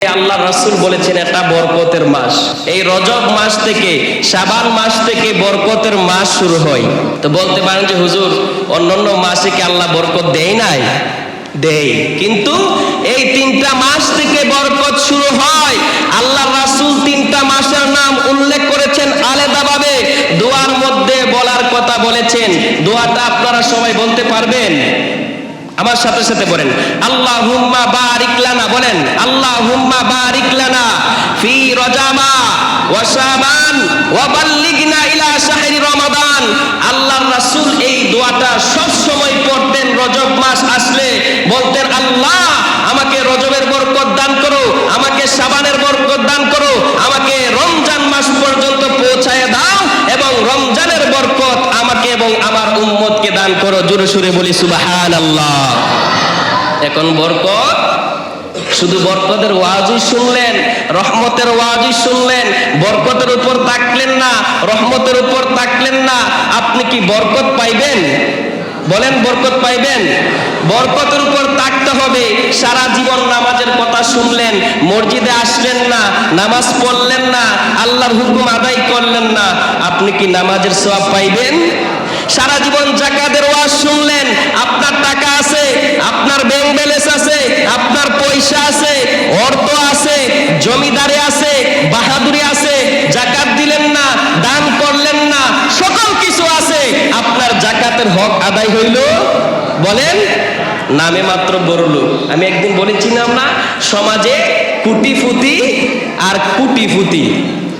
আল্লাহ রাসূল বলেছেন এটা বরকতের মাস। এই রজব মাস থেকে শাবান মাস থেকে বরকতের মাস শুরু হয়। তো বলতে পারেন যে হুজুর অন্যান্য মাসে কি আল্লাহ বরকত দেয় নাই? দেয়, কিন্তু এই তিনটা মাস থেকে বরকত শুরু হয়। আল্লাহ রাসূল তিনটা মাসের নাম উল্লেখ করেছেন আলাদাভাবে, দোয়ার মধ্যে বলার কথা বলেছেন। দোয়াটা আপনারা সবাই বলতে পারবেন? আমার সাথে সাথে বলেন আল্লাহুম্মা বারিক লানা, বলেন আল্লাহুম্মা বারিক লানা ফি রজামা ওয়া শাবান ওয়া বাল্লিগনা ইলা শাহরি রমাদান। আল্লাহর রাসূল এই দোয়াটা সব সময় পড়তেন। রজব মাস আসলে বলতেন, আল্লাহ আমাকে রজবের বরকত দান করো, আমাকে শাবানের বরকত দান করো, আমাকে রমজান মাস পর্যন্ত পৌঁছায় দাও এবং রমজানের বরকত আমাকে এবং আমার উম্মতকে দান করো। জোরে সুরে বলি সুবহানাল্লাহ। এখন বরকত, শুধু বরকতের ওয়াজই শুনলেন, রহমতের ওয়াজই শুনলেন, বরকতের উপর তাকলেন না, রহমতের উপর তাকলেন না, আপনি কি বরকত পাইবেন? বলেন বরকত পাইবেন? বরকতের উপর তাকতে হবে। সারা জীবন নামাজের কথা শুনলেন, মসজিদে আসলেন না, নামাজ পড়লেন না, আল্লাহর হুকুম আদায় করলেন না, আপনি কি নামাজের সওয়াব পাইবেন? সারা জীবন যাকাতের ওয়াজ শুনলেন, আপনার টাকা আছে, আপনার ব্যাংক ব্যালেন্স আছে, আপনার পয়সা আছে, অর্থ আছে, জমিদারি আছে, বাহাদুরি আছে, যাকাত দিলেন না, দান করলেন না, সকল কিছু আছে, আপনার যাকাতের হক আদায় হইল? বলেন, নামে মাত্র বড় লোক। আমি একদিন বলেছি না, আমরা সমাজে কুটিপুতি আর কুটিপুতি,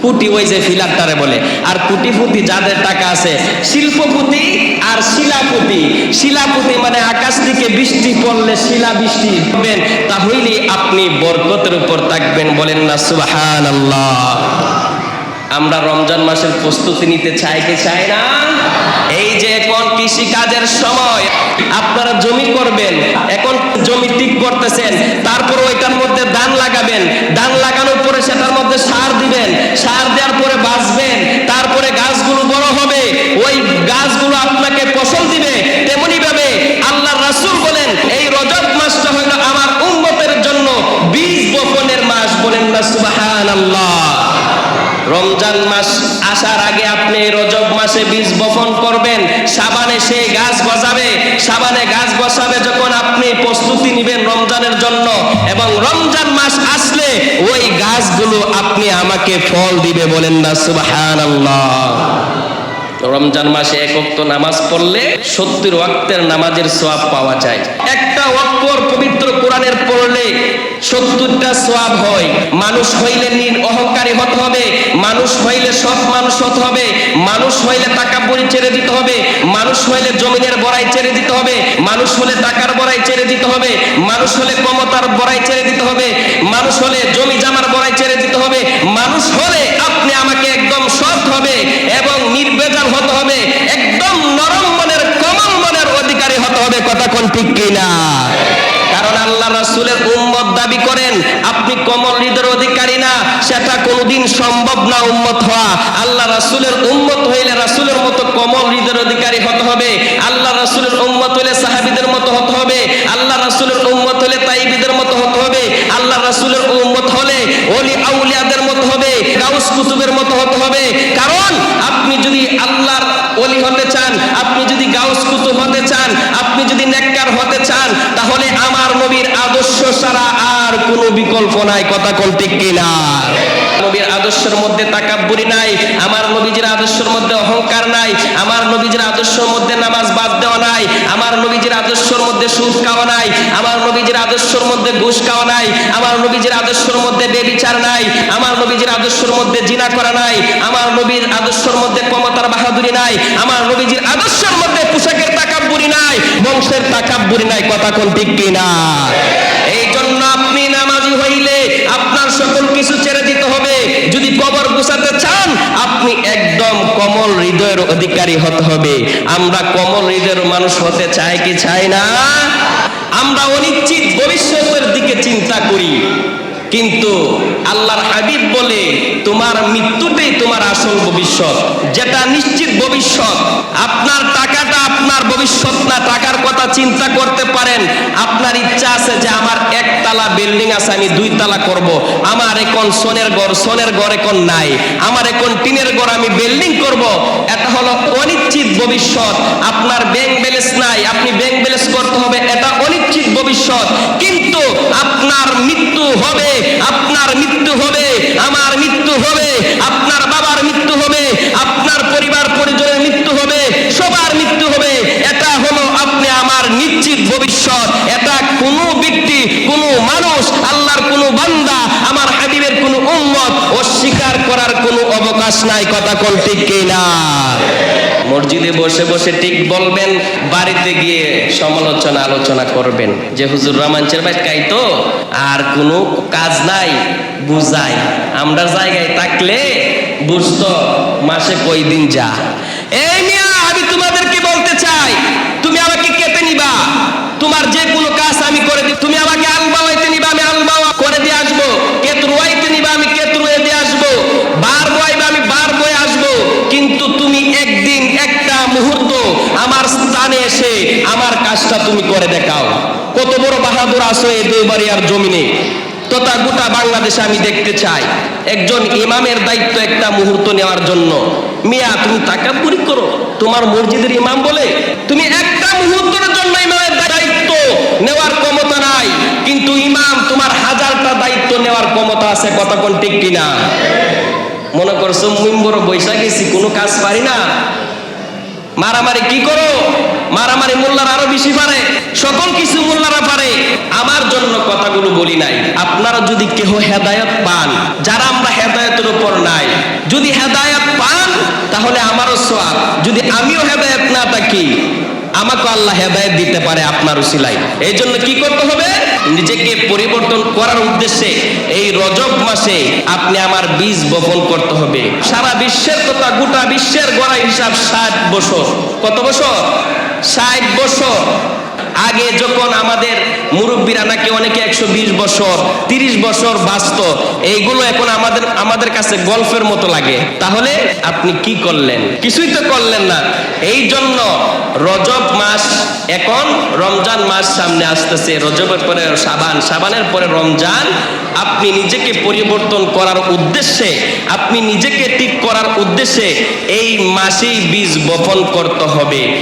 কুটি ওই যে ফিলারটারে বলে, আর কুটিপুতি যাদের টাকা আছে, শিল্পপতি আর শিলাপতি। শিলাপতি মানে আকাশ থেকে বৃষ্টি পড়লে শিলা বৃষ্টি হবেন, তাহলে আপনি বরকতের উপর থাকবেন। বলেন না সুবহানাল্লাহ। আমরা রমজান মাসের প্রস্তুতি নিতে চাই কি চাই না? এই যে এখন কৃষি কাজের সময়, আপনারা জমি করবেন, এখন জমি ঠিক করতেছেন, তারপর ওইটার মধ্যে ধান লাগাবেন, ধান লাগানোর পরে সেটার মধ্যে সার দিবেন, সার দেওয়ার পরে বাঁচবেন, তারপরে গাছগুলো বড় হবে, ওই গাছগুলো আপনাকে ফসল দিবে। তেমনি ভাবে আল্লাহ রাসূল বলেন এই রজব মাসটা হলো আমার উম্মতের জন্য বীজ বপনের মাস। বলেন না সুবহানাল্লাহ। রমজান মাস আসার আগে আপনি রজব মাসে বীজ বপন করবেন, শাবানে সেই গাছ গজাবে, শাবানে গাছ বসাবে যখন আপনি প্রস্তুতি নেবেন রমজানের জন্য, এবং রমজান মাস আসলে ওই গাছগুলো আপনি আমাকে ফল দিবে। বলেন না সুবহানাল্লাহ। রমজান মাসে এক ওয়াক্ত নামাজ পড়লে 70 ওয়াক্তের নামাজের সওয়াব পাওয়া যায়। একটা ওয়াক্ত পবিত্র কোরআনের পড়লে 70টা সওয়াব হয়। মানুষ হইলে অহংকারী হতে হবে, মানুষ হইলে সৎ মানুষ হতে হবে, মানুষ হইলে তাকাব্বুরি ছেড়ে দিতে হবে, মানুষ হইলে জমিনের বড়াই ছেড়ে দিতে হবে, মানুষ হলে টাকার বড়াই ছেড়ে দিতে হবে, মানুষ হলে ক্ষমতার বড়াই ছেড়ে দিতে হবে, মানুষ হলে জমি জামার বড়াই ছেড়ে দিতে হবে, মানুষ হলে আপনি আমাকে একদম সৎ হবে এবং নির্বেজাল হতে হবে, একদম নরম মনের কোমল মনের অধিকারী হতে হবে। কথা কোন ঠিক কিনা? কারণ আল্লাহ রাসূলের উম্মত দাবি করেন, আপনি কোমল হৃদয়ের অধিকারী না, সেটা কোনোদিন সম্ভব না উম্মত হওয়া। আল্লাহ রাসূলের উম্মত হইলে রাসূলের মতো কোমল হৃদয়ের অধিকারী হতে হবে। আল্লাহ রাসূলের উম্মত হইলে সাহাবীদের মতো হতে হবে। আল্লাহ রাসূলের উম্মত হলে তাইবীদের মতো হতে হবে। আল্লাহ রাসূলের উম্মত হলে ওলি আউলিয়াদের মতো হবে, গাউস কুতুবের মতো হতে হবে। কারণ আপনি যদি আল্লাহর ওলি হতে চান, আপনি যদি গাউস কুতুব হতে চান, আপনি যদি নেককার হতে চান, তাহলে আমার নবীর আদর্শ ছাড়া আর কোনো বিকল্প নাই। কথা কোন ঠিক কিনা? নবীর আদর্শের মধ্যে তাকাব্বুরি নাই, আমার নবীজির আদর্শের মধ্যে অহংকার নাই, আমার নবীজির আদর্শের মধ্যে নামাজ বাদ দেওয়া নাই, আমার নবীজির আদর্শের মধ্যে সুদ খাওয়া নাই, আমার নবীজির আদর্শের মধ্যে ঘুষ খাওয়া নাই, আমার নবীজির আদর্শের মধ্যে বেবিচার নাই, আমার নবীজির আদর্শের মধ্যে জিনা করা নাই, আমার নবীর আদর্শের মধ্যে ক্ষমতার বাহাদুরি নাই, আমার নবীজির আদর্শের মধ্যে পোশাকের তাকাব্বুরি নাই, বংশের তাকাব্বুরি নাই। কথা কোন ঠিক কিনা? এই জন্য আপনি নামাজি হইলে আপনার সকল কিছু ছেড়ে দিতে হবে। যদি কবর গুছাতে চান, আপনি একদম কোমল হৃদয়ের অধিকারী হতে হবে। আমরা কোমল হৃদয়ের মানুষ হতে চাই কি চাই না? আমরা অনিশ্চিত ভবিষ্যতের দিকে চিন্তা করি। কিন্তু আল্লাহর হাবিব বলে তোমার মৃত্যুটাই তোমার আসল ভবিষ্যৎ, যেটা নিশ্চিত ভবিষ্যৎ। আপনার টাকাটা আপনার ভবিষ্যৎ না। টাকার কথা চিন্তা করতে পারেন, আপনার ইচ্ছা আছে যে আমার একতলা বিল্ডিং আছে, আমি 2 তলা করব। আমার এখন সোনের ঘর এখন নাই, আমার এখন টিনের ঘর, আমি বিল্ডিং করব। এটা হলো অনিশ্চিত ভবিষ্যৎ। আপনার ব্যাংক ব্যালেন্স নাই, আপনি ব্যাংক ব্যালেন্স করতে হবে, এটা অনিশ্চিত ভবিষ্যৎ। কিন্তু আপনার মৃত্যু হবে, আপনার মৃত্যু হবে, আমার মৃত্যু হবে, আপনার বাবার মৃত্যু হবে, আপনার পরিবার পরিজনের মৃত্যু হবে, সবার মৃত্যু হবে। এটা হলো আপনি আমার নিশ্চিত ভবিষ্যৎ। এটা কোনো ব্যক্তি, কোনো মানুষ, আল্লাহর কোনো বান্দা, আমার হাবিবের কোনো উম্মত অস্বীকার করার কোনো অবকাশ নাই। কথা কোন ঠিক কিনা? মসজিদে বসে বসে ঠিক বলবেন, বাড়িতে গিয়ে সমালোচনা আলোচনা করবেন যে হুজুর রহমানচের ভাই কাই তো আর কোনো কাজ নাই, বুঝাই। আমরা জায়গায় থাকলে বুঝতো মাসে কই দিন যা। এই মিয়া, আমি তোমাদেরকে বলতে চাই, তুমি আমাকে কেটে নিবা, তোমার যে কোনো কাজ আমি করে দিই। তুমি আমাকে আলবাওয়াইতে নিবা, আমি আলবাওয়া করে দিয়ে আসবো। কেত রুয়াইতে নিবা, আমি কেত রুয়ে দিয়ে আসবো। বার বইবা, আমি বার বয়ে আসবো। কিন্তু তুমি একদিন একটা মুহূর্ত আমার স্থানে এসে আমার কাজটা তুমি করে দেখাও। কত বড় বাহাদুর আছো এই দৈবাড়িয়ার জমিনে তথা গোটা বাংলাদেশে আমি দেখতে চাই একজন ইমামের দায়িত্ব একটা মুহূর্ত নেওয়ার জন্য। মিয়া, তুমি তাকাব্বুরি করো, তোমার মসজিদের ইমাম বলে তুমি একটা মুহূর্তের জন্য ইমামের দায়িত্ব নেওয়ার ক্ষমতা নাই, কিন্তু ইমাম তোমার 1000টা দায়িত্ব নেওয়ার ক্ষমতা আছে। কথা কোন ঠিক কিনা? মনে করছো মিম্বর বৈশা গেছি, কোনো কাজ পারি না, মারামারি কি করো? মারামারি মোল্লারা আরো বেশি পারে, সকল কিছু মোল্লারা পারে। আমার জন্য কথাগুলো বলি নাই। আপনারা যদি কেহ হেদায়েত পান, যারা আমরা হেদায়েতের উপর নাই, যদি হেদায়েত পান তাহলে আমারও সওয়াব। যদি আমিও হেদায়েত না থাকি, আমাকে আল্লাহ হেদায়েত দিতে পারে আপনার উসিলায়। এই জন্য কি করতে হবে? নিজেকে পরিবর্তন করার উদ্দেশ্যে এই রজব মাসে আপনি আমার বীজ বপন করতে হবে। সারা বিশ্বের কথা, গোটা বিশ্বের গড়া হিসাব 60 বছর। কত বছর? 60 বছর। আগে যখন আমাদের মুরব্বীরা নাকি অনেকে 120 বছর 30 বছর বাঁচত, এইগুলো এখন আমাদের কাছে গল্পের মতো লাগে। তাহলে আপনি কি করলেন? কিছুই তো করলেন না। এই জন্য রজব মাস, এখন রমজান মাস সামনে আসতেছে, রজবের পরে শাবান, শাবানের পরে রমজান। আপনি নিজেকে পরিবর্তন করার উদ্দেশ্যে, আপনি নিজেকে ঠিক করার উদ্দেশ্যে এই মাসেই বীজ বপন করতে হবে।